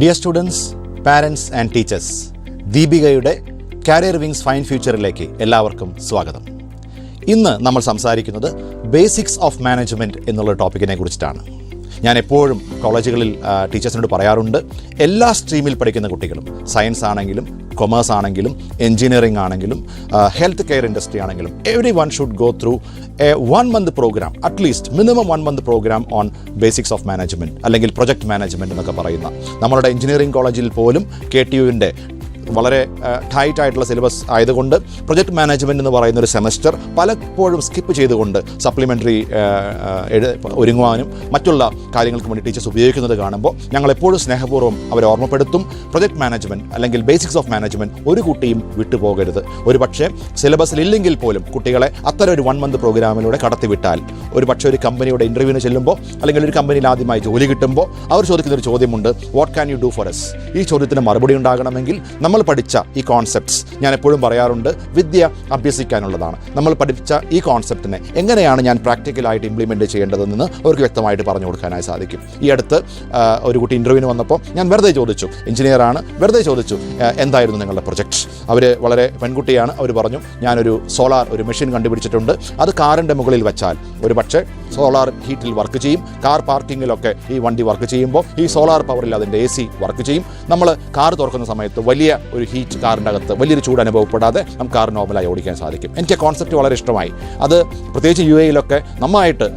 Dear students, parents and teachers, ദീപികയുടെ career wings fine ഫ്യൂച്ചറിലേക്ക് എല്ലാവർക്കും സ്വാഗതം. ഇന്ന് നമ്മൾ സംസാരിക്കുന്നത് ബേസിക്സ് ഓഫ് മാനേജ്മെൻറ്റ് എന്നുള്ള ടോപ്പിക്കിനെ കുറിച്ചിട്ടാണ്. ഞാൻ എപ്പോഴും കോളേജുകളിൽ ടീച്ചേഴ്സിനോട് പറയാറുണ്ട്, എല്ലാ സ്ട്രീമിൽ പഠിക്കുന്ന കുട്ടികളും, സയൻസ് ആണെങ്കിലും കൊമേഴ്സ് ആണെങ്കിലും എൻജിനീയറിംഗ് ആണെങ്കിലും ഹെൽത്ത് കെയർ ഇൻഡസ്ട്രി ആണെങ്കിലും, every one should go through a 1 month program, at least minimum 1 month program on basics of management അല്ലെങ്കിൽ പ്രൊജക്ട് മാനേജ്മെൻറ്റ് എന്നൊക്കെ പറയുന്ന. നമ്മളുടെ എഞ്ചിനീയറിംഗ് കോളേജിൽ പോലും KTUവിൻ്റെ വളരെ ടൈറ്റ് ആയിട്ടുള്ള സിലബസ് ആയതുകൊണ്ട് പ്രൊജക്ട് മാനേജ്മെൻറ്റ് എന്ന് പറയുന്ന ഒരു സെമസ്റ്റർ പലപ്പോഴും സ്കിപ്പ് ചെയ്തുകൊണ്ട് സപ്ലിമെൻ്ററി ഒരുങ്ങുവാനും മറ്റുള്ള കാര്യങ്ങൾക്ക് വേണ്ടി ടീച്ചേഴ്സ് ഉപയോഗിക്കുന്നത് കാണുമ്പോൾ ഞങ്ങളെപ്പോഴും സ്നേഹപൂർവ്വം അവരെ ഓർമ്മപ്പെടുത്തും, പ്രൊജക്ട് മാനേജ്മെൻറ്റ് അല്ലെങ്കിൽ ബേസിക്സ് ഓഫ് മാനേജ്മെൻറ്റ് ഒരു കുട്ടിയും വിട്ടുപോകരുത്. ഒരു പക്ഷേ സിലബസിൽ ഇല്ലെങ്കിൽ പോലും കുട്ടികളെ അത്തരം ഒരു 1 month പ്രോഗ്രാമിലൂടെ കടത്തിവിട്ടാൽ ഒരു പക്ഷേ ഒരു കമ്പനിയുടെ ഇൻ്റർവ്യൂവിന് ചെല്ലുമ്പോൾ അല്ലെങ്കിൽ ഒരു കമ്പനിയിൽ ആദ്യമായി ജോലി കിട്ടുമ്പോൾ അവർ ചോദിക്കുന്നൊരു ചോദ്യമുണ്ട്, what can you do for us? ഈ ചോദ്യത്തിന് മറുപടി ഉണ്ടാകണമെങ്കിൽ നമ്മൾ പഠിച്ച ഈ കോൺസെപ്റ്റ്സ്, ഞാൻ എപ്പോഴും പറയാറുണ്ട്, വിദ്യ അഭ്യസിക്കാനുള്ളതാണ്. നമ്മൾ പഠിച്ച ഈ കോൺസെപ്റ്റിനെ എങ്ങനെയാണ് ഞാൻ പ്രാക്ടിക്കലായിട്ട് ഇംപ്ലിമെൻറ്റ് ചെയ്യേണ്ടതെന്ന് അവർക്ക് വ്യക്തമായിട്ട് പറഞ്ഞു കൊടുക്കാനായി സാധിക്കും. ഈ അടുത്ത് ഒരു കുട്ടി ഇൻ്റർവ്യൂവിന് വന്നപ്പോൾ ഞാൻ വെറുതെ ചോദിച്ചു, എഞ്ചിനീയറാണ്, വെറുതെ ചോദിച്ചു എന്തായിരുന്നു നിങ്ങളുടെ പ്രൊജക്റ്റ്. അവർ വളരെ പെൺകുട്ടിയാണ്. അവർ പറഞ്ഞു, ഞാനൊരു സോളാർ ഒരു മെഷീൻ കണ്ടുപിടിച്ചിട്ടുണ്ട്, അത് കാറിൻ്റെ മുകളിൽ വെച്ചാൽ ഒരു പക്ഷേ സോളാർ ഹീറ്റിൽ വർക്ക് ചെയ്യും. കാർ പാർക്കിങ്ങിലൊക്കെ ഈ വണ്ടി വർക്ക് ചെയ്യുമ്പോൾ ഈ സോളാർ പവറിൽ അതിൻ്റെ AC വർക്ക് ചെയ്യും. നമ്മൾ കാർ തുറക്കുന്ന സമയത്ത് വലിയ ഒരു ഹീറ്റ് കാറിൻ്റെ അകത്ത് വലിയൊരു ചൂട് അനുഭവപ്പെടാതെ നമുക്ക് കാർ നോർമലായി ഓടിക്കാൻ സാധിക്കും. എനിക്ക് കോൺസെപ്റ്റ് വളരെ ഇഷ്ടമായി. അത് പ്രത്യേകിച്ച് UAE-യിലൊക്കെ നന്നായിട്ട്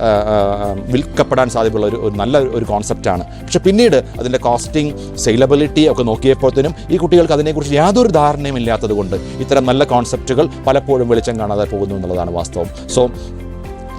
വിൽക്കപ്പെടാൻ സാധ്യതയുള്ള ഒരു നല്ല ഒരു കോൺസെപ്റ്റാണ്. പക്ഷേ പിന്നീട് അതിൻ്റെ കോസ്റ്റിംഗ്, സെയിലബിലിറ്റി ഒക്കെ നോക്കിയപ്പോഴത്തേനും ഈ കുട്ടികൾക്ക് അതിനെക്കുറിച്ച് യാതൊരു ധാരണയും ഇല്ലാത്തത് കൊണ്ട് ഇത്തരം നല്ല കോൺസെപ്റ്റുകൾ പലപ്പോഴും വെളിച്ചം കാണാതെ പോകുന്നു എന്നുള്ളതാണ് വാസ്തവം. സോ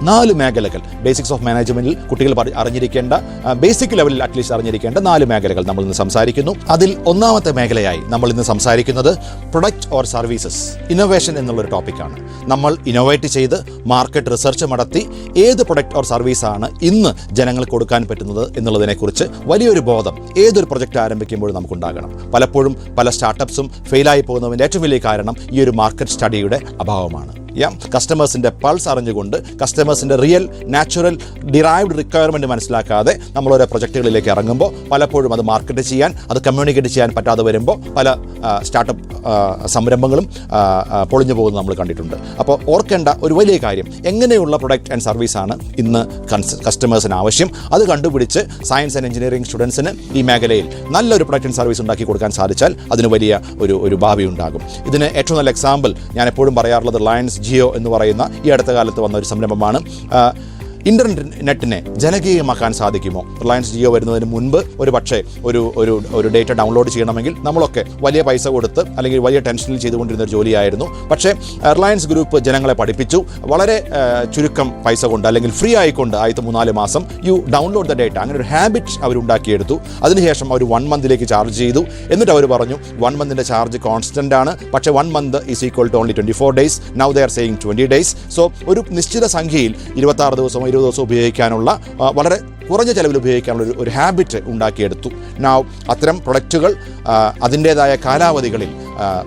4 മേഖലകൾ ബേസിക്സ് ഓഫ് മാനേജ്മെൻറ്റിൽ കുട്ടികൾ അറിഞ്ഞിരിക്കേണ്ട, ബേസിക് ലെവലിൽ അറ്റ്ലീസ്റ്റ് അറിഞ്ഞിരിക്കേണ്ട 4 മേഖലകൾ നമ്മൾ ഇന്ന് സംസാരിക്കുന്നു. അതിൽ ഒന്നാമത്തെ മേഖലയായി നമ്മൾ ഇന്ന് സംസാരിക്കുന്നത് പ്രൊഡക്റ്റ് ഓർ സർവീസസ്, ഇന്നോവേഷൻ എന്നുള്ളൊരു ടോപ്പിക്കാണ്. നമ്മൾ ഇന്നോവേറ്റ് ചെയ്ത് മാർക്കറ്റ് റിസർച്ച് നടത്തി ഏത് പ്രൊഡക്റ്റ് ഓർ സർവീസാണ് ഇന്ന് ജനങ്ങൾക്ക് കൊടുക്കാൻ പറ്റുന്നത് എന്നുള്ളതിനെക്കുറിച്ച് വലിയൊരു ബോധം ഏതൊരു പ്രൊജക്റ്റ് ആരംഭിക്കുമ്പോഴും നമുക്കുണ്ടാകണം. പലപ്പോഴും പല സ്റ്റാർട്ടപ്സും ഫെയിലായി പോകുന്നതിൻ്റെ ഏറ്റവും വലിയ കാരണം ഈ ഒരു മാർക്കറ്റ് സ്റ്റഡിയുടെ അഭാവമാണ്. കസ്റ്റമേഴ്സിൻ്റെ പൾസ് അറിഞ്ഞുകൊണ്ട് കസ്റ്റമേഴ്സിൻ്റെ റിയൽ നാച്ചുറൽ ഡിറൈവ്ഡ് റിക്വയർമെൻറ്റ് മനസ്സിലാക്കാതെ നമ്മൾ ഓരോ പ്രൊജക്റ്റുകളിലേക്ക് ഇറങ്ങുമ്പോൾ പലപ്പോഴും അത് മാർക്കറ്റ് ചെയ്യാൻ, അത് കമ്മ്യൂണിക്കേറ്റ് ചെയ്യാൻ പറ്റാതെ വരുമ്പോൾ പല സ്റ്റാർട്ടപ്പ് സംരംഭങ്ങളും പൊളിഞ്ഞു പോകുന്നത് നമ്മൾ കണ്ടിട്ടുണ്ട്. അപ്പോൾ ഓർക്കേണ്ട ഒരു വലിയ കാര്യം, എങ്ങനെയുള്ള പ്രൊഡക്റ്റ് ആൻഡ് സർവീസാണ് ഇന്ന് കസ്റ്റമേഴ്സിന് ആവശ്യം, അത് കണ്ടുപിടിച്ച് സയൻസ് ആൻഡ് എഞ്ചിനീയറിംഗ് സ്റ്റുഡൻസിന് ഈ മേഖലയിൽ നല്ലൊരു പ്രൊഡക്റ്റ് ആൻഡ് സർവീസ് ഉണ്ടാക്കി കൊടുക്കാൻ സാധിച്ചാൽ അതിന് വലിയ ഒരു ഭാവി ഉണ്ടാകും. ഇതിന് ഏറ്റവും നല്ല എക്സാമ്പിൾ ഞാൻ എപ്പോഴും പറയാറുള്ളത് റിലയൻസ് ജിയോ എന്ന് പറയുന്ന ഈ അടുത്ത കാലത്ത് വന്ന ഒരു സംരംഭമാണ്. ഇൻ്റർനെറ്റിനെ ജനകീയമാക്കാൻ സാധിക്കുമോ? റിലയൻസ് ജിയോ വരുന്നതിന് മുൻപ് ഒരു പക്ഷേ ഒരു ഡേറ്റ ഡൗൺലോഡ് ചെയ്യണമെങ്കിൽ നമ്മളൊക്കെ വലിയ പൈസ കൊടുത്ത് അല്ലെങ്കിൽ വലിയ ടെൻഷനിൽ ചെയ്തുകൊണ്ടിരുന്ന ഒരു ജോലിയായിരുന്നു. പക്ഷേ റിലയൻസ് ഗ്രൂപ്പ് ജനങ്ങളെ പഠിപ്പിച്ചു, വളരെ ചുരുക്കം പൈസ കൊണ്ട് അല്ലെങ്കിൽ ഫ്രീ ആയിക്കൊണ്ട് ആദ്യത്തെ 3-4 മാസം യു ഡൗൺലോഡ് ദ ഡേറ്റ, അങ്ങനെ ഒരു ഹാബിറ്റ് അവരുണ്ടാക്കിയെടുത്തു. അതിനുശേഷം അവർ 1 month ചാർജ് ചെയ്തു. എന്നിട്ട് അവർ പറഞ്ഞു 1 month ചാർജ് കോൺസ്റ്റൻ്റ് ആണ്, പക്ഷേ 1 month is equal to only 24 days. Now they are saying 20 days. So ഒരു നിശ്ചിത സംഖ്യയിൽ 26 ദിവസമോ 20 ദിവസം ഉപയോഗിക്കാനുള്ള, വളരെ കുറഞ്ഞ ചിലവിൽ ഉപയോഗിക്കാനുള്ള ഒരു ഹാബിറ്റ് ഉണ്ടാക്കിയെടുത്തു. നൗ അത്തരം പ്രൊഡക്റ്റുകൾ അതിൻ്റേതായ കാലാവധികളിൽ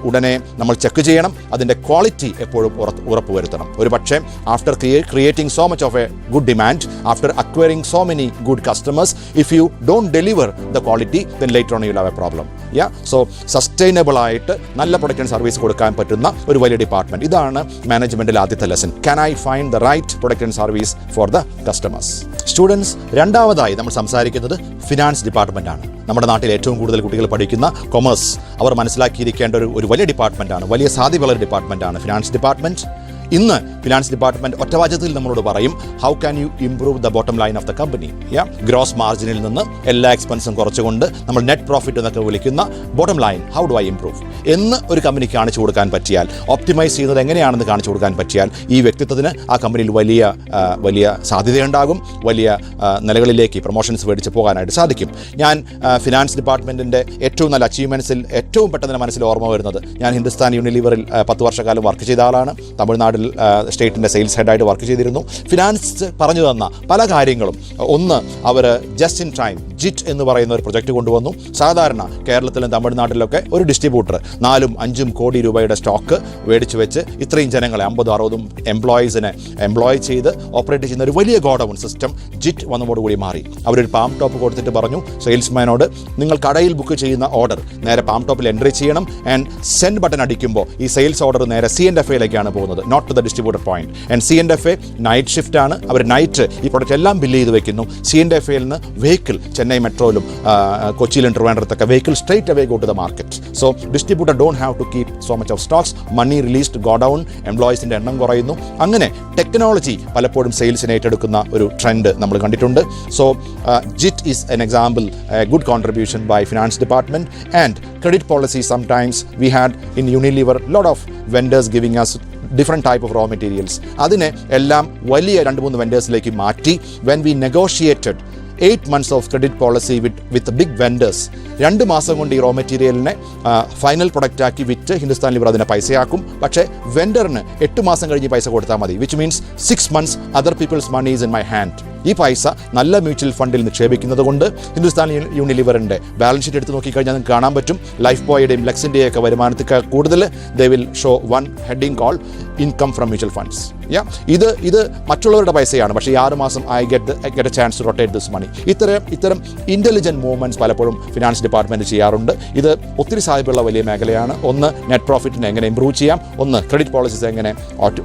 ഉടനെ നമ്മൾ ചെക്ക് ചെയ്യണം. അതിൻ്റെ ക്വാളിറ്റി എപ്പോഴും ഉറപ്പുവരുത്തണം. ഒരു പക്ഷേ after creating so much of A good demand, after acquiring so many good customers, if you don't deliver the quality then later on you have A problem. So sustainable ആയിട്ട് നല്ല product and service കൊടുക്കാൻ പറ്റുന്ന ഒരു വലിയ department, ഇതാണ് മാനേജ്മെൻറ്റിൽ ആദ്യത്തെ lesson. Can I find the right product and service for the customers? Students, രണ്ടാമതായി നമ്മൾ സംസാരിക്കുന്നത് ഫിനാൻസ് ഡിപ്പാർട്ട്മെൻറ്റാണ്. നമ്മുടെ നാട്ടിൽ ഏറ്റവും കൂടുതൽ കുട്ടികൾ പഠിക്കുന്ന കൊമേഴ്സ്, അവർ മനസ്സിലാക്കിയിരിക്കേണ്ട ഒരു വലിയ ഡിപ്പാർട്ട്മെൻറ്റാണ്, വലിയ സാധ്യതയുള്ള ഡിപ്പാർട്ട്മെൻറ്റാണ് ഫിനാൻസ് ഡിപ്പാർട്ട്മെൻറ്റ്. ഇന്ന് ഫിനാൻസ് ഡിപ്പാർട്ട്മെൻറ്റ് ഒറ്റവാചകത്തിൽ നമ്മളോട് പറയും, how can you improve the bottom line of the company? Gross മാർജിനിൽ നിന്ന് എല്ലാ എക്സ്പെൻസും കുറച്ചുകൊണ്ട് നമ്മൾ നെറ്റ് പ്രോഫിറ്റ് എന്നൊക്കെ വിളിക്കുന്ന bottom line, how do I improve എന്ന് ഒരു കമ്പനിക്ക് കാണിച്ചു കൊടുക്കാൻ പറ്റിയാൽ, ഓപ്റ്റിമൈസ് ചെയ്യുന്നത് എങ്ങനെയാണെന്ന് കാണിച്ചു കൊടുക്കാൻ പറ്റിയാൽ ഈ വ്യക്തിത്വത്തിന് ആ കമ്പനിയിൽ വലിയ സാധ്യതയുണ്ടാകും, വലിയ നിലകളിലേക്ക് പ്രൊമോഷൻസ് മേടിച്ച് പോകാനായിട്ട് സാധിക്കും. ഞാൻ ഫിനാൻസ് ഡിപ്പാർട്ട്മെൻറ്റിൻ്റെ ഏറ്റവും നല്ല അച്ചീവ്മെൻറ്റ്സിൽ ഏറ്റവും പെട്ടെന്ന് മനസ്സിൽ ഓർമ്മ വരുന്നത്, ഞാൻ ഹിന്ദുസ്ഥാൻ യൂണിലിവറിൽ 10 വർഷക്കാലം വർക്ക് ചെയ്ത ആളാണ്. തമിഴ്നാട്ടിൽ സ്റ്റേറ്റിൻ്റെ സെയിൽസ് ഹെഡായിട്ട് വർക്ക് ചെയ്തിരുന്നു. ഫിനാൻസ് പറഞ്ഞു തന്ന പല കാര്യങ്ങളും, ഒന്ന് അവർ ജസ്റ്റ് ഇൻ ടൈം ജിറ്റ് എന്ന് പറയുന്ന ഒരു പ്രൊജക്റ്റ് കൊണ്ടുവന്നു. സാധാരണ കേരളത്തിലും തമിഴ്നാട്ടിലൊക്കെ ഒരു ഡിസ്ട്രിബ്യൂട്ടർ 4-5 കോടി രൂപയുടെ സ്റ്റോക്ക് മേടിച്ച് വെച്ച് ഇത്രയും ജനങ്ങളെ 50-60 എംപ്ലോയീസിനെ എംപ്ലോയ് ചെയ്ത് ഓപ്പറേറ്റ് ചെയ്യുന്ന ഒരു വലിയ ഗോഡൗൺ സിസ്റ്റം ജിറ്റ് വന്നതോടുകൂടി മാറി. അവരൊരു പാം ടോപ്പ് കൊടുത്തിട്ട് പറഞ്ഞു സെയിൽസ്മാനോട്, നിങ്ങൾ കടയിൽ ബുക്ക് ചെയ്യുന്ന ഓർഡർ നേരെ പാം ടോപ്പിൽ എൻട്രി ചെയ്യണം ആൻഡ് സെൻഡ് ബട്ടൺ അടിക്കുമ്പോൾ ഈ സെയിൽസ് ഓർഡർ നേരെ CNFAയിലേക്കാണ് പോകുന്നത്, not to the distributor point. And CNFA night shift ആണ്, അവർ നൈറ്റ് ഈ പ്രൊഡക്റ്റ് എല്ലാം ബില്ല് ചെയ്ത് വെക്കുന്നു. CNFAയിൽ നിന്ന് വെഹിക്കിൾ ചെന്നൈ മെട്രോയിലും കൊച്ചിയിലും ട്രിവാൻഡ്രത്തൊക്കെ vehicle straight away go to the market. So distributor don't have to keep so much of stocks, money released go down, എംപ്ലോയീസിൻ്റെ എണ്ണം കുറയുന്നു. അങ്ങനെ ടെക്നോളജി പലപ്പോഴും സെയിൽസിനെ ഏറ്റെടുക്കുന്ന ഒരു ട്രെൻഡ് നമ്മൾ കണ്ടിട്ടുണ്ട്. So JIT is an example, good contribution by finance department. And credit policy, sometimes we had in Unilever lot of vendors giving us different type of raw materials. അതിനെ എല്ലാം വലിയ 2-3 വെൻഡേഴ്സിലേക്ക് മാറ്റി. when we negotiated 8 months of credit policy with big vendors, 2 മാസം കൊണ്ട് ഈ raw മെറ്റീരിയലിനെ final product ആക്കി വിറ്റ് ഹിന്ദുസ്ഥാൻ ലിവർ അതിനെ പൈസയാക്കും. പക്ഷേ വെൻഡറിന് 8 മാസം കഴിഞ്ഞ് പൈസ കൊടുത്താൽ മതി, which means 6 months other people's money is in my hand. ഈ പൈസ നല്ല മ്യൂച്വൽ ഫണ്ടിൽ നിക്ഷേപിക്കുന്നത് കൊണ്ട് ഹിന്ദുസ്ഥാൻ യൂണിലിവറിൻ്റെ ബാലൻസ് ഷീറ്റ് എടുത്ത് നോക്കിക്കഴിഞ്ഞാൽ നിങ്ങൾക്ക് കാണാൻ പറ്റും, ലൈഫ് ബോയുടെയും ലെക്സിൻ്റെയും ഒക്കെ വരുമാനത്തേക്കാൾ കൂടുതൽ they will show one heading call income from mutual funds. ഇത് മറ്റുള്ളവരുടെ പൈസയാണ്, പക്ഷേ ഈ 6 മാസം I get a chance to rotate this money. ഇത്തരം ഇൻ്റലിജൻറ്റ് മൂവ്മെൻറ്റ്സ് പലപ്പോഴും ഫിനാൻസ് ഡിപ്പാർട്ട്മെൻറ്റ് ചെയ്യാറുണ്ട്. ഇത് ഒത്തിരി സാധ്യതയുള്ള വലിയ മേഖലയാണ്. ഒന്ന് നെറ്റ് പ്രോഫിറ്റിനെ എങ്ങനെ ഇമ്പ്രൂവ് ചെയ്യാം, ഒന്ന് ക്രെഡിറ്റ് പോളിസീസ് എങ്ങനെ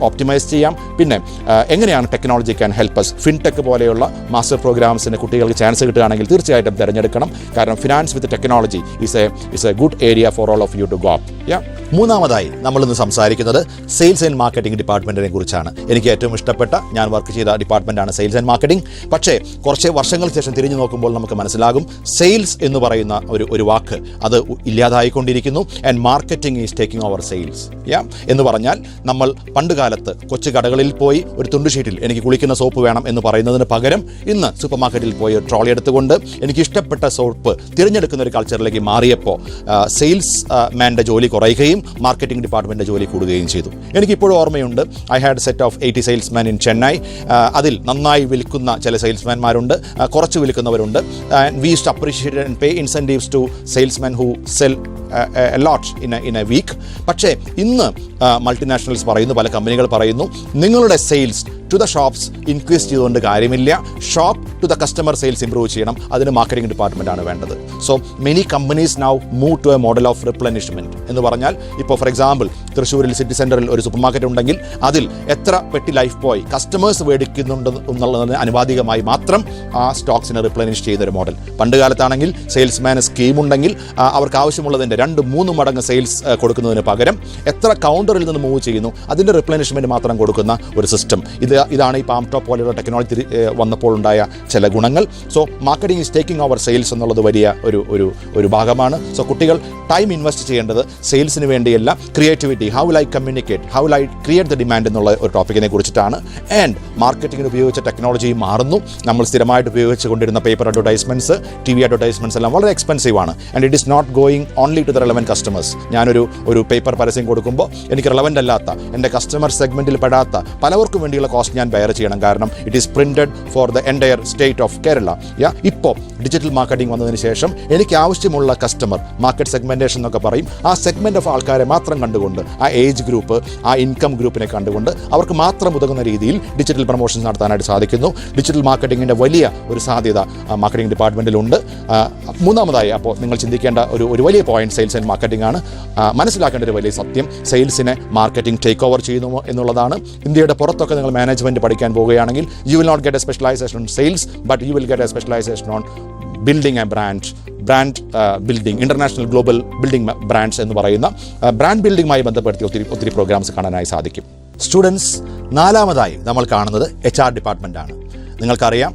ഓപ്റ്റിമൈസ് ചെയ്യാം, പിന്നെ എങ്ങനെയാണ് technology can help us. Fintech പോലെയുള്ള മാസ്റ്റർ പ്രോഗ്രാംസിന് കുട്ടികൾക്ക് ചാൻസ് കിട്ടുകയാണെങ്കിൽ തീർച്ചയായിട്ടും തിരഞ്ഞെടുക്കണം. കാരണം finance with technology is a good area for all of you to go up. മൂന്നാമതായി നമ്മളിന്ന് സംസാരിക്കുന്നത് സെയിൽസ് ആൻഡ് മാർക്കറ്റിംഗ് ഡിപ്പാർട്ട്മെൻറ്റിനെ കുറിച്ചാണ്. എനിക്ക് ഏറ്റവും ഇഷ്ടപ്പെട്ട, ഞാൻ വർക്ക് ചെയ്ത ഡിപ്പാർട്ട്മെൻറ്റാണ് സെയിൽസ് ആൻഡ് മാർക്കറ്റിംഗ്. പക്ഷേ കുറച്ച് വർഷങ്ങൾക്ക് ശേഷം തിരിഞ്ഞു നോക്കുമ്പോൾ നമുക്ക് മനസ്സിലാകും സെയിൽസ് എന്ന് പറയുന്ന ഒരു വാക്ക് അത് ഇല്ലാതായിക്കൊണ്ടിരിക്കുന്നു. And marketing is taking over sales. എന്ന് പറഞ്ഞാൽ നമ്മൾ പണ്ട് കാലത്ത് കൊച്ചു കടകളിൽ പോയി ഒരു തുണ്ടുഷീറ്റിൽ എനിക്ക് കുളിക്കുന്ന സോപ്പ് വേണം എന്ന് പറയുന്നതിന് പകരം ഇന്ന് സൂപ്പർ മാർക്കറ്റിൽ പോയി ഒരു ട്രോളി എടുത്തുകൊണ്ട് എനിക്ക് ഇഷ്ടപ്പെട്ട സോപ്പ് തിരഞ്ഞെടുക്കുന്ന ഒരു കൾച്ചറിലേക്ക് മാറിയപ്പോൾ സെയിൽസ് മാൻ്റെ ജോലി കുറയുകയും മാർക്കറ്റിംഗ് ഡിപ്പാർട്ട്മെൻറ്റിൻ്റെ ജോലി കൂടുകയും ചെയ്തു. എനിക്കിപ്പോഴും ഓർമ്മയുണ്ട്, I had set of 80 salesman in Chennai. അതിൽ നന്നായി വിൽക്കുന്ന ചില സെയിൽസ്മാൻമാരുണ്ട്, കുറച്ച് വിൽക്കുന്നവരുണ്ട്. We used to appreciate and pay incentives to salesman who sell a lot in a week. പക്ഷേ ഇന്ന് മൾട്ടിനാഷണൽസ് പറയുന്നു, പല കമ്പനികൾ പറയുന്നു, നിങ്ങളുടെ sales to the shops increase ചെയ്തുകൊണ്ട് കാര്യമില്ല, shop to the customer sales improve ചെയ്യണം. അതിന് മാർക്കറ്റിംഗ് ഡിപ്പാർട്ട്മെൻറ്റാണ് വേണ്ടത്. So many companies now move to a model of replenishment എന്ന് പറഞ്ഞാൽ, ഇപ്പോൾ ഫോർ എക്സാമ്പിൾ തൃശ്ശൂരിൽ സിറ്റി സെൻറ്ററിൽ ഒരു സൂപ്പർ മാർക്കറ്റ് ഉണ്ടെങ്കിൽ അതിൽ എത്ര പെട്ടി ലൈഫ് ബോയ് കസ്റ്റമേഴ്സ് മേടിക്കുന്നുണ്ട് എന്നുള്ളതിന് അനുപാതികമായി മാത്രം ആ സ്റ്റോക്സിനെ റിപ്ലനിഷ് ചെയ്യുന്നൊരു മോഡൽ. പണ്ട് കാലത്താണെങ്കിൽ സെയിൽസ്മാന് സ്കീമുണ്ടെങ്കിൽ അവർക്ക് ആവശ്യമുള്ളതിൻ്റെ 2-3 മടങ്ങ് സെയിൽസ് കൊടുക്കുന്നതിന് പകരം എത്ര കൗണ്ടറിൽ നിന്ന് മൂവ് ചെയ്യുന്നു അതിൻ്റെ റിപ്ലനിഷ്മെൻറ്റ് മാത്രം കൊടുക്കുന്ന ഒരു സിസ്റ്റം. ഇതാണ് ഈ പാം ടോപ്പ് പോലെയുള്ള ടെക്നോളജി വന്നപ്പോൾ ഉണ്ടായ ചില ഗുണങ്ങൾ. So marketing is taking over sales എന്നുള്ളത് വലിയ ഒരു ഭാഗമാണ്. സോ കുട്ടികൾ ടൈം ഇൻവെസ്റ്റ് ചെയ്യേണ്ടത് സെയിൽസിന് വേണ്ടിയല്ല, creativity, how will I communicate, how will I create the demand എന്നുള്ള ഒരു ടോപ്പിക്കിനെ കുറിച്ചിട്ടാണ്. ആൻഡ് മാർക്കറ്റിംഗിന് ഉപയോഗിച്ച ടെക്നോളജി മാറുന്നു. നമ്മൾ സ്ഥിരമായിട്ട് ഉപയോഗിച്ചുകൊണ്ടിരുന്ന പേപ്പർ അഡ്വർടൈസ്മെൻറ്റ്സ്, TV അഡ്വർടൈസ്മെൻറ്റ്സ് എല്ലാം വളരെ എക്സ്പെൻസീവ് ആണ്. And it is not going only to the relevant customers. ഞാനൊരു പേപ്പർ പരസ്യം കൊടുക്കുമ്പോൾ എനിക്ക് റെലവൻ്റ് അല്ലാത്ത, എൻ്റെ കസ്റ്റമർ സെഗ്മെൻറ്റിൽ പെടാത്ത പലവർക്കും വേണ്ടിയുള്ള കോസ്റ്റ് ഞാൻ ബെയർ ചെയ്യണം. കാരണം it is printed for the entire state of Kerala. ഇപ്പോൾ ഡിജിറ്റൽ മാർക്കറ്റിംഗ് വന്നതിന് ശേഷം എനിക്ക് ആവശ്യമുള്ള കസ്റ്റമർ, മാർക്കറ്റ് സെഗ്മെൻറ്റേഷൻ എന്നൊക്കെ പറയും, ആ സെഗ്മെൻറ്റ് ഓഫ് ആൾക്കാരെ മാത്രം കണ്ടുകൊണ്ട്, ആ ഏജ് ഗ്രൂപ്പ്, ആ ഇൻകം ഗ്രൂപ്പിനെ കണ്ടുകൊണ്ട് അവർക്ക് മാത്രം ഉതകുന്ന രീതിയിൽ ഡിജിറ്റൽ പ്രൊമോഷൻസ് നടത്താനായിട്ട് സാധിക്കുന്നു. ഡിജിറ്റൽ മാർക്കറ്റിങ്ങിൻ്റെ വലിയ ഒരു സാധ്യത മാർക്കറ്റിംഗ് ഡിപ്പാർട്ട്മെൻറ്റിലുണ്ട്. മൂന്നാമതായി അപ്പോൾ നിങ്ങൾ ചിന്തിക്കേണ്ട ഒരു വലിയ പോയിന്റ് സെയിൽസ് ആൻഡ് മാർക്കറ്റിംഗ് ആണ്. മനസ്സിലാക്കേണ്ട ഒരു വലിയ സത്യം, സെയിൽസിനെ മാർക്കറ്റിംഗ് ടേക്ക് ഓവർ ചെയ്യുന്നു എന്നുള്ളതാണ്. ഇന്ത്യയുടെ പുറത്തൊക്കെ നിങ്ങൾ മാനേജ്മെൻറ്റ് പഠിക്കാൻ പോവുകയാണെങ്കിൽ you will not get a specialisation on sales, but you will get a specialisation on building a brand building, international global building brands എന്ന് പറയുന്ന ബ്രാൻഡ് ബിൽഡിംഗുമായി ബന്ധപ്പെടുത്തി ഒത്തിരി പ്രോഗ്രാംസ് കാണാനായി സാധിക്കും. സ്റ്റുഡൻസ്, നാലാമതായി നമ്മൾ കാണുന്നത് HR ഡിപ്പാർട്ട്മെൻറ്റാണ്. നിങ്ങൾക്കറിയാം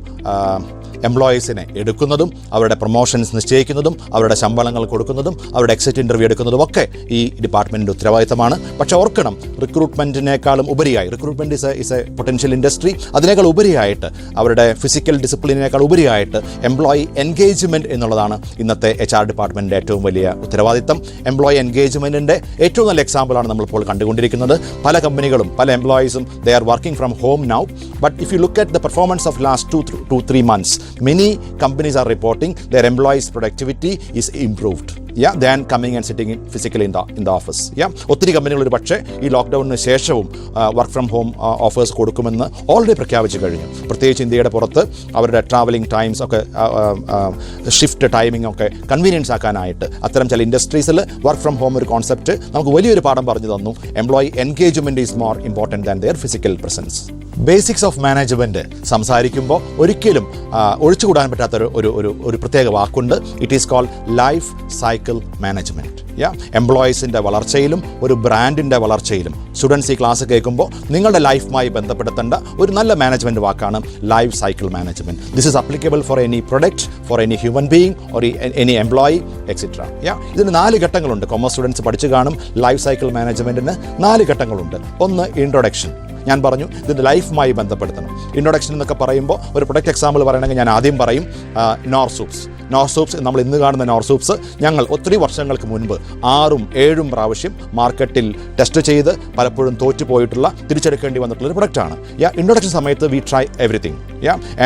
എംപ്ലോയീസിനെ എടുക്കുന്നതും അവരുടെ പ്രൊമോഷൻസ് നിശ്ചയിക്കുന്നതും അവരുടെ ശമ്പളങ്ങൾ കൊടുക്കുന്നതും അവരുടെ എക്സിറ്റ് ഇൻ്റർവ്യൂ എടുക്കുന്നതും ഒക്കെ ഈ ഡിപ്പാർട്ട്മെൻറ്റിൻ്റെ ഉത്തരവാദിത്തമാണ്. പക്ഷേ ഓർക്കണം, റിക്രൂട്ട്മെൻറ്റിനേക്കാളും ഉപരിയായി, recruitment is A potential industry, അതിനേക്കാൾ ഉപരിയായിട്ട് അവരുടെ ഫിസിക്കൽ ഡിസിപ്ലിനേക്കാൾ ഉപരിയായിട്ട് എംപ്ലോയി എൻഗേജ്മെൻറ്റ് എന്നുള്ളതാണ് ഇന്നത്തെ HR ഡിപ്പാർട്ട്മെൻറ്റിൻ്റെ ഏറ്റവും വലിയ ഉത്തരവാദിത്തം. എംപ്ലോയി എൻഗേജ്മെൻറ്റിൻ്റെ ഏറ്റവും നല്ല എക്സാമ്പിളാണ് നമ്മളിപ്പോൾ കണ്ടുകൊണ്ടിരിക്കുന്നത്. പല കമ്പനികളും പല എംപ്ലോയീസും they are working from home now, but if you look at the performance of last 2-3 months, many companies are reporting their employees' productivity is improved. Than coming and sitting physically in the office. ഒത്തിരി കമ്പനികൾ ഒരു പക്ഷേ ഈ ലോക്ക്ഡൗണിന് ശേഷവും work from home offers കൊടുക്കുമെന്ന് already പ്രഖ്യാപിച്ചു കഴിഞ്ഞു. പ്രത്യേകിച്ച് ഇന്ത്യയുടെ പുറത്ത് അവരുടെ ട്രാവലിംഗ് ടൈംസ് ഒക്കെ ഷിഫ്റ്റ് ടൈമിംഗ് ഒക്കെ കൺവീനിയൻസ് ആക്കാനായിട്ട് അത്തരം ചില ഇൻഡസ്ട്രീസിൽ വർക്ക് ഫ്രം ഹോം ഒരു കോൺസെപ്റ്റ് നമുക്ക് വലിയൊരു പാഠം പറഞ്ഞു തന്നു. Employee engagement is more important than their physical presence. Basics of management സംസാരിക്കുമ്പോൾ ഒരിക്കലും ഒഴിച്ചുകൂടാൻ പറ്റാത്ത ഒരു പ്രത്യേക വാക്കുണ്ട്. It is called life cycle management. എംപ്ലോയീസിൻ്റെ വളർച്ചയിലും ഒരു ബ്രാൻഡിൻ്റെ വളർച്ചയിലും സ്റ്റുഡൻസ് ഈ ക്ലാസ് കേൾക്കുമ്പോൾ നിങ്ങളുടെ ലൈഫുമായി ബന്ധപ്പെടുത്തേണ്ട ഒരു നല്ല മാനേജ്മെൻറ്റ് വാക്കാണ് life cycle management. This is applicable for any product, for any human being or any employee etcetera. ഇതിന് 4 ഘട്ടങ്ങളുണ്ട്. കൊമേഴ്സ് സ്റ്റുഡൻസ് പഠിച്ചു കാണും. ലൈഫ് സൈക്കിൾ മാനേജ്മെൻറ്റിന് 4 ഘട്ടങ്ങളുണ്ട്. ഒന്ന്, ഇൻട്രൊഡക്ഷൻ. ഞാൻ പറഞ്ഞു ഇതിൻ്റെ ലൈഫുമായി ബന്ധപ്പെടുത്തണം. ഇൻട്രൊഡക്ഷൻ എന്നൊക്കെ പറയുമ്പോൾ ഒരു പ്രൊഡക്റ്റ് എക്സാമ്പിൾ പറയണമെങ്കിൽ ഞാൻ ആദ്യം പറയും നോർസൂപ്സ്. നമ്മൾ ഇന്ന് കാണുന്ന നോർസൂപ്സ് ഞങ്ങൾ ഒത്തിരി വർഷങ്ങൾക്ക് മുൻപ് 6-7 പ്രാവശ്യം മാർക്കറ്റിൽ ടെസ്റ്റ് ചെയ്ത് പലപ്പോഴും തോറ്റുപോയിട്ടുള്ള, തിരിച്ചെടുക്കേണ്ടി വന്നിട്ടുള്ളൊരു പ്രൊഡക്റ്റാണ്. ഇൻട്രൊഡക്ഷൻ സമയത്ത് we try everything.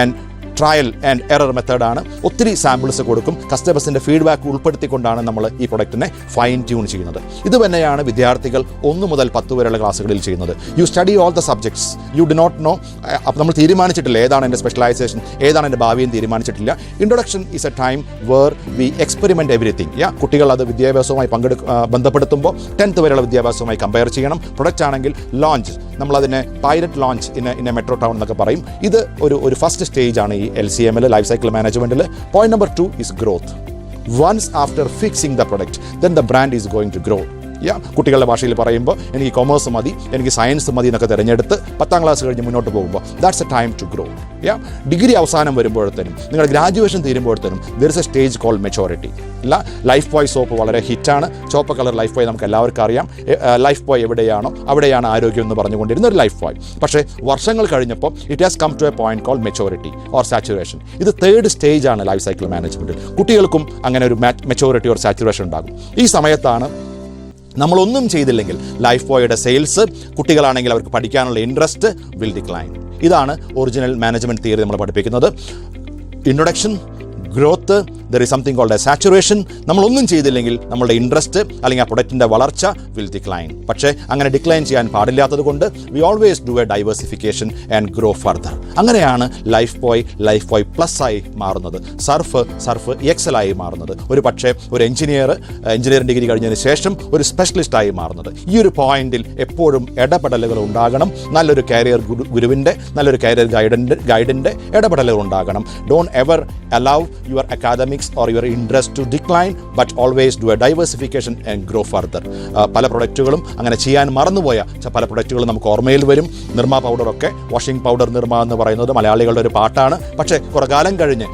And trial and error മെത്തേഡാണ്. ഒത്തിരി സാമ്പിൾസ് കൊടുക്കും. കസ്റ്റമേഴ്സിൻ്റെ ഫീഡ്ബാക്ക് ഉൾപ്പെടുത്തിക്കൊണ്ടാണ് നമ്മൾ ഈ പ്രൊഡക്റ്റിനെ ഫൈൻ ട്യൂൺ ചെയ്യുന്നത്. ഇത് തന്നെയാണ് വിദ്യാർത്ഥികൾ 1 മുതൽ 10 വരെയുള്ള ക്ലാസ്സുകളിൽ ചെയ്യുന്നത്. You study all the subjects, you do not know. അപ്പോൾ നമ്മൾ തീരുമാനിച്ചിട്ടില്ല ഏതാണ് എൻ്റെ സ്പെഷ്യലൈസേഷൻ, ഏതാണ് എൻ്റെ ഭാവിയും തീരുമാനിച്ചിട്ടില്ല. Introduction is a time where we experiment everything. കുട്ടികൾ അത് വിദ്യാഭ്യാസവുമായി ബന്ധപ്പെടുത്തുമ്പോൾ 10th വരെയുള്ള വിദ്യാഭ്യാസവുമായി കമ്പയർ ചെയ്യണം. പ്രൊഡക്റ്റ് ആണെങ്കിൽ ലോഞ്ച്, നമ്മളതിനെ pilot launch in a metro town എന്നൊക്കെ പറയും. ഇത് ഒരു ഫസ്റ്റ് സ്റ്റേജാണ് ഈ LCM ലൈഫ് സൈക്കിൾ മാനേജ്മെൻറ്റിൽ. Point number 2 is growth. Once after fixing the product, then the brand is going to grow. കുട്ടികളുടെ ഭാഷയിൽ പറയുമ്പോൾ എനിക്ക് കൊമേഴ്സ് മതി, എനിക്ക് സയൻസ് മതി എന്നൊക്കെ തിരഞ്ഞെടുത്ത് 10th ക്ലാസ് കഴിഞ്ഞ് മുന്നോട്ട് പോകുമ്പോൾ that's a time to grow. Degree അവസാനം വരുമ്പോഴത്തേനും നിങ്ങളുടെ ഗ്രാജുവേഷൻ തീരുമ്പോഴത്തേനും there is a stage called maturity. Lifebuoy soap വളരെ ഹിറ്റാണ്. ചുവപ്പ് കളർ ലൈഫ് ബോയ് നമുക്ക് എല്ലാവർക്കും അറിയാം. ലൈഫ് ബോയ് എവിടെയാണോ അവിടെയാണ് ആരോഗ്യം എന്ന് പറഞ്ഞുകൊണ്ടിരുന്ന ഒരു ലൈഫ് ബോയ്. പക്ഷേ വർഷങ്ങൾ കഴിഞ്ഞപ്പോൾ it has come to a point called maturity or saturation. ഇത് 3rd സ്റ്റേജാണ് ലൈഫ് സൈക്കിൾ മാനേജ്മെൻറ്റിൽ. കുട്ടികൾക്കും അങ്ങനെ ഒരു മെച്ചോറിറ്റി ഓർ സാച്ചുറേഷൻ ഉണ്ടാകും. ഈ സമയത്താണ് നമ്മളൊന്നും ചെയ്തില്ലെങ്കിൽ ലൈഫ് ബോയുടെ സെയിൽസ്, കുട്ടികളാണെങ്കിൽ അവർക്ക് പഠിക്കാനുള്ള ഇൻട്രസ്റ്റ് വിൽ ഡിക്ലൈൻ. ഇതാണ് ഒറിജിനൽ മാനേജ്മെൻറ്റ് തിയറി നമ്മൾ പഠിപ്പിക്കുന്നത്. Introduction, growth, there is something called a saturation. നമ്മളൊന്നും ചെയ്തില്ലെങ്കിൽ നമ്മളുടെ ഇൻട്രസ്റ്റ് അല്ലെങ്കിൽ ആ പ്രൊഡക്റ്റിൻ്റെ വളർച്ച വിൽ ഡിക്ലൈൻ. പക്ഷേ അങ്ങനെ ഡിക്ലൈൻ ചെയ്യാൻ പാടില്ലാത്തത് കൊണ്ട് we always do A diversification and grow further. അങ്ങനെയാണ് ലൈഫ് ബോയ് പ്ലസ് ആയി മാറുന്നത്, സർഫ് എക്സൽ ആയി മാറുന്നത്. ഒരു പക്ഷേ ഒരു എഞ്ചിനീയറിംഗ് ഡിഗ്രി കഴിഞ്ഞതിന് ശേഷം ഒരു സ്പെഷ്യലിസ്റ്റായി മാറുന്നത്. ഈ ഒരു പോയിന്റിൽ എപ്പോഴും ഇടപെടലുകൾ ഉണ്ടാകണം. നല്ലൊരു കരിയർ ഗുരുവിൻ്റെ, നല്ലൊരു കരിയർ ഗൈഡിൻ്റെ ഇടപെടലുകൾ ഉണ്ടാകണം. Don't ever allow your academics or your interest to decline, but always do a diversification and grow further. പല പ്രൊഡക്റ്റുകളും അങ്ങനെ ചെയ്യാൻ മറന്നുപോയ പല പ്രൊഡക്റ്റുകളും നമുക്ക് ഓർമ്മയിൽ വരും. നിർമ്മ പൗഡറൊക്കെ, വാഷിംഗ് പൗഡർ നിർമ്മ എന്ന് പറയുന്നത് മലയാളികളുടെ ഒരു പാട്ടാണ്. പക്ഷേ കുറേ കാലം കഴിഞ്ഞ്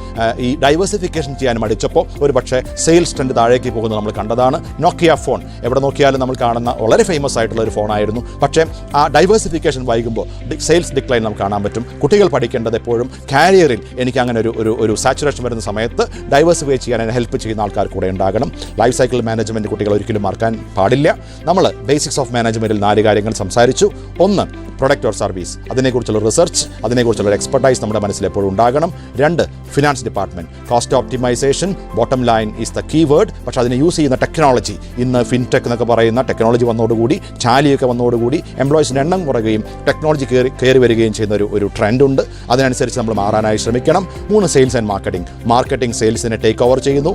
ഈ ഡൈവേഴ്സിഫിക്കേഷൻ ചെയ്യാൻ മടിച്ചപ്പോൾ ഒരു പക്ഷേ സെയിൽസ് ട്രെൻഡ് താഴേക്ക് പോകുന്നത് നമ്മൾ കണ്ടതാണ്. നോക്കിയ ഫോൺ എവിടെ നോക്കിയാലും നമ്മൾ കാണുന്ന വളരെ ഫേമസ് ആയിട്ടുള്ള ഒരു ഫോണായിരുന്നു. പക്ഷേ ആ ഡൈവേഴ്സിഫിക്കേഷൻ വൈകുമ്പോൾ സെയിൽസ് ഡിക്ലൈൻ നമുക്ക് കാണാൻ പറ്റും. കുട്ടികൾ പഠിക്കേണ്ടത് എപ്പോഴും കാരിയറിൽ എനിക്ക് അങ്ങനെ ഒരു സാച്ചുറേഷൻ വരുന്ന സമയത്ത് ഡൈവേഴ്സിഫൈ ചെയ്യാൻ ഹെൽപ്പ് ചെയ്യുന്ന ആൾക്കാർ കൂടെ ഉണ്ടാകണം. ലൈഫ് സൈക്കിൾ മാനേജ്മെൻറ്റ് കുട്ടികൾ ഒരിക്കലും മറക്കാൻ പാടില്ല. നമ്മൾ ബേസിക്സ് ഓഫ് മാനേജ്മെൻറ്റിൽ 4 കാര്യങ്ങൾ സംസാരിച്ചു. 1, പ്രൊഡക്റ്റ് ഓർ സർവീസ്, അതിനെക്കുറിച്ചുള്ള റിസർച്ച്, അതിനെക്കുറിച്ചുള്ള എക്സ്പെർട്ടൈസ് നമ്മുടെ മനസ്സിൽ എപ്പോഴും ഉണ്ടാകണം. 2, finance department, cost optimisation, bottom line is the keyword. പക്ഷേ അതിനെ യൂസ് ചെയ്യുന്ന ടെക്നോളജി, ഇന്ന് ഫിൻടെക് എന്നൊക്കെ പറയുന്ന ടെക്നോളജി വന്നതോടുകൂടി, ടാലിയൊക്കെ വന്നതോടുകൂടി എംപ്ലോയീസിൻ്റെ എണ്ണം കുറയുകയും ടെക്നോളജി കയറി വരികയും ചെയ്യുന്ന ഒരു ട്രെൻഡ് ഉണ്ട്. അതിനനുസരിച്ച് നമ്മൾ മാറാനായി ശ്രമിക്കണം. 3, സെയിൽസ് ആൻഡ് മാർക്കറ്റിംഗ് മാർക്കറ്റിംഗ് സെയിൽസിനെ ടേക്ക് ഓവർ ചെയ്യുന്നു.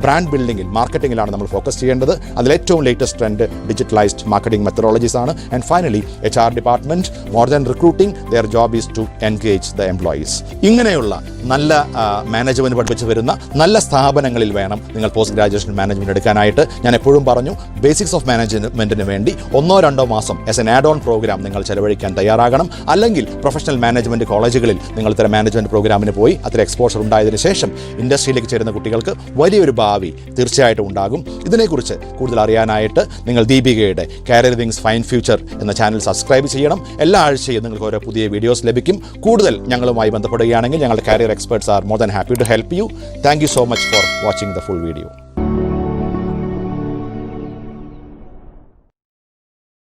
ബ്രാൻഡ് ബിൽഡിങ്ങിൽ മാർക്കറ്റിംഗിലാണ് നമ്മൾ ഫോക്കസ് ചെയ്യേണ്ടത്. അതിലേറ്റവും latest trend digitalised marketing methodologies ആണ്. And finally HR department more than recruiting their job is to engage the employees. ഇങ്ങനെയുള്ള നല്ല മാനേജ്മെൻറ്റ് പഠിപ്പിച്ച് വരുന്ന നല്ല സ്ഥാപനങ്ങളിൽ വേണം നിങ്ങൾ പോസ്റ്റ് ഗ്രാജുവേഷൻ മാനേജ്മെൻറ്റ് എടുക്കാനായിട്ട്. ഞാൻ എപ്പോഴും പറഞ്ഞു, ബേസിക്സ് ഓഫ് മാനേജ്മെൻറ്റിന് വേണ്ടി 1-2 മാസം as an add on program നിങ്ങൾ ചെലവഴിക്കാൻ തയ്യാറാകണം. അല്ലെങ്കിൽ പ്രൊഫഷണൽ മാനേജ്മെൻറ്റ് കോളേജുകളിൽ നിങ്ങൾ ഇത്തരം മാനേജ്മെൻറ്റ് പ്രോഗ്രാമിന് പോയി അത്ര എക്സ്പോഷർ ഉണ്ടായതിനു ശേഷം ഇൻഡസ്ട്രിയിലേക്ക് ചേരുന്ന കുട്ടികൾക്ക് വലിയൊരു ഭാവി തീർച്ചയായിട്ടും ഉണ്ടാകും. ഇതിനെക്കുറിച്ച് കൂടുതൽ അറിയാനായിട്ട് നിങ്ങൾ ദീപികയുടെ കരിയർ വിങ്സ് ഫൈൻ ഫ്യൂച്ചർ എന്ന ചാനൽ സബ്സ്ക്രൈബ് ചെയ്യണം. എല്ലാ ആഴ്ചയും നിങ്ങൾക്ക് ഓരോ പുതിയ വീഡിയോസ് ലഭിക്കും. കൂടുതൽ ഞങ്ങളുമായി ബന്ധപ്പെടുകയാണെങ്കിൽ ഞങ്ങളുടെ career experts are more than happy to help you. Thank you so much for watching the full video.